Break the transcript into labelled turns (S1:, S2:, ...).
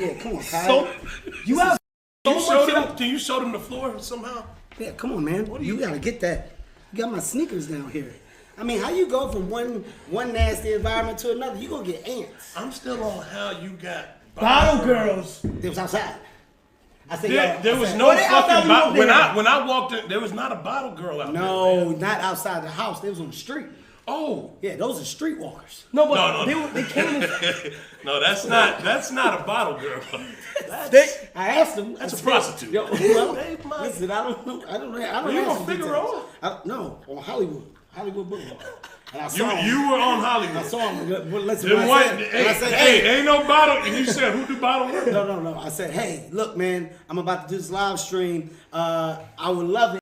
S1: Yeah, come on, Kyle.
S2: So you have so much.
S3: Can you show them the floor somehow?
S1: Yeah, come on, man. You gotta get that. You got my sneakers down here. I mean, how you go from one nasty environment to another? You gonna get ants.
S3: I'm still on how you got
S2: Bottle girls.
S1: It was outside. I said,
S3: There was
S1: said,
S3: no
S2: Well, they outside
S3: fucking
S2: you
S3: bottle.
S2: over there.
S3: When I walked in, there was not a bottle girl out there.
S1: No,
S3: Man.
S1: not outside the house. They was on the street.
S3: Oh.
S1: Yeah, those are streetwalkers.
S2: No, but
S3: No.
S2: they came in.
S3: No, that's not a bottle girl.
S1: I asked them.
S3: That's
S1: I
S3: a
S1: said,
S3: prostitute.
S1: Yo, well, listen, I don't know. I don't
S3: You
S1: answer
S3: on Figueroa?
S1: details. No, on Hollywood Boulevard. And I saw him.
S3: You were on Hollywood.
S1: I saw him. But listen,
S3: Then
S1: when I said, hey,
S3: ain't no bottle. And you said, who do bottle work?
S1: no. I said, hey, look, man, I'm about to do this live stream. I would love it.